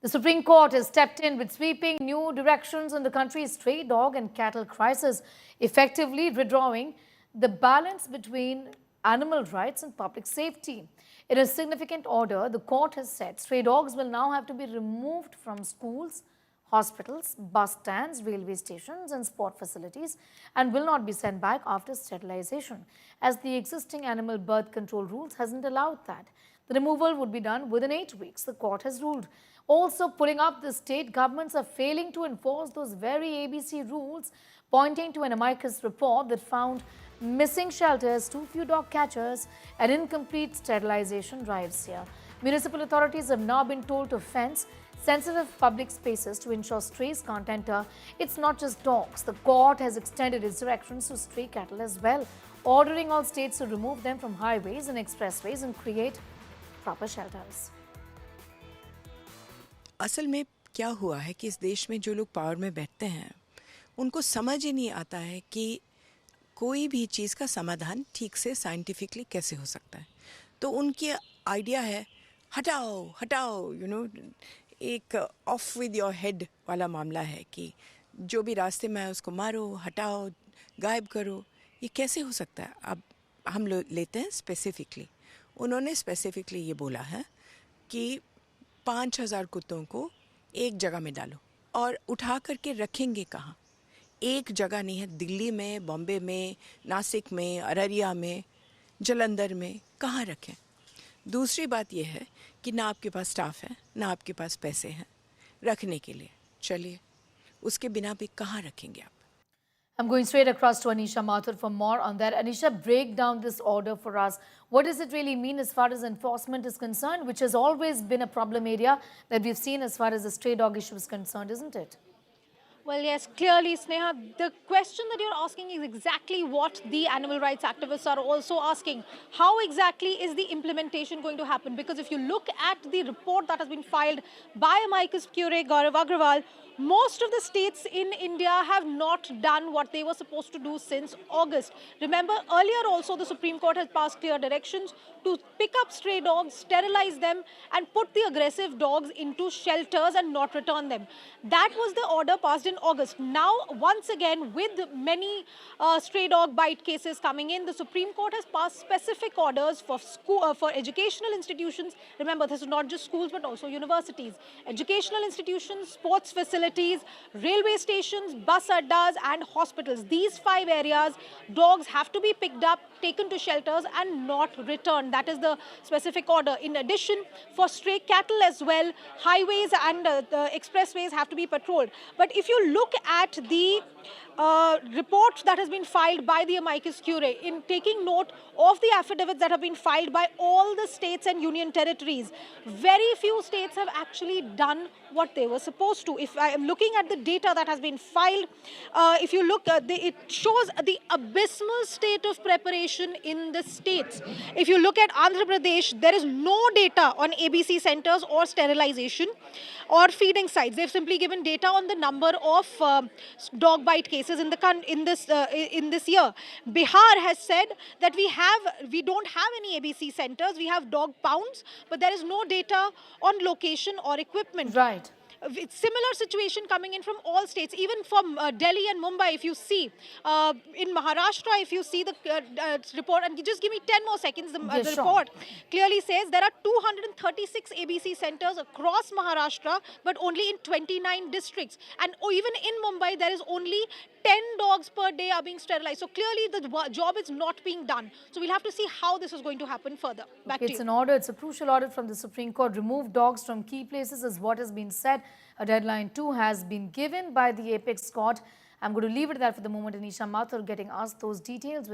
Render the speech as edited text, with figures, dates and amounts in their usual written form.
The Supreme Court has stepped in with sweeping new directions on the country's stray dog and cattle crisis, effectively redrawing the balance between animal rights and public safety. In a significant order, the court has said stray dogs will now have to be removed from schools, hospitals, bus stands, railway stations and sport facilities and will not be sent back after sterilization, as the existing animal birth control rules hasn't allowed that. The removal would be done within 8 weeks, the court has ruled. Also putting up the state governments are failing to enforce those very ABC rules, pointing to an amicus report that found missing shelters, too few dog catchers and incomplete sterilization drives here. Municipal authorities have now been told to fence sensitive public spaces to ensure strays can't enter. It's not just dogs. The court has extended its directions to stray cattle as well, ordering all states to remove them from highways and expressways and create proper shelters. असल में क्या हुआ है कि इस देश में जो लोग पावर में बैठते हैं उनको समझ ही नहीं आता है कि कोई भी चीज़ का समाधान ठीक से साइंटिफिकली कैसे हो सकता है। तो उनकी आइडिया है हटाओ हटाओ एक ऑफ विद योर हेड वाला मामला है कि जो भी रास्ते में है उसको मारो, हटाओ, गायब करो। ये कैसे हो सकता है? अब हम लोग लेते हैं स्पेसिफिकली। उन्होंने स्पेसिफिकली ये बोला है कि 5,000 कुत्तों को एक जगह में डालो और उठा करके रखेंगे कहाँ? एक जगह नहीं है, दिल्ली में, बॉम्बे में, नासिक में, अररिया में, जलंधर में, कहाँ रखें? दूसरी बात यह है कि ना आपके पास स्टाफ है, ना आपके पास पैसे हैं रखने के लिए। चलिए, उसके बिना भी कहाँ रखेंगे आप? I'm going straight across to Anisha Mathur for more on that. Anisha, break down this order for us. What does it really mean as far as enforcement is concerned, which has always been a problem area that we've seen as far as the stray dog issue is concerned, isn't it? Well, yes, clearly, Sneha, the question that you're asking is exactly what the animal rights activists are also asking. How exactly is the implementation going to happen? Because if you look at the report that has been filed by amicus curiae Gaurav Agrawal, most of the states in India have not done what they were supposed to do since August. Remember, earlier also the Supreme Court has passed clear directions to pick up stray dogs, sterilize them and put the aggressive dogs into shelters and not return them. That was the order passed in August. Now, once again, with many stray dog bite cases coming in, the Supreme Court has passed specific orders for for educational institutions. Remember, this is not just schools, but also universities. Educational institutions, sports facilities, railway stations, bus addas, and hospitals. These 5 areas, dogs have to be picked up, taken to shelters, and not returned. That is the specific order. In addition, for stray cattle as well, highways and the expressways have to be patrolled. But if you look at the report that has been filed by the amicus curiae, in taking note of the affidavits that have been filed by all the states and union territories, very few states have actually done what they were supposed to. If I am looking at the data that has been filed, if you look, it shows the abysmal state of preparation in the states. If you look at Andhra Pradesh, there is no data on ABC centers or sterilization or feeding sites. They've simply given data on the number of dog bite cases in this year. Bihar has said that we don't have any ABC centers. We have dog pounds, but there is no data on location or equipment. Right. It's similar situation coming in from all states, even from Delhi and Mumbai. If you see in Maharashtra, if you see the report, and just give me 10 more seconds, the report clearly says there are 236 ABC centers across Maharashtra, but only in 29 districts. And even in Mumbai, there is only 10 dogs per day are being sterilized. So clearly the job is not being done. So we'll have to see how this is going to happen further. Back to you. It's an order, it's a crucial order from the Supreme Court. Remove dogs from key places is what has been said. A deadline too has been given by the apex court. I'm going to leave it there for the moment. Anisha Mathur getting asked those details.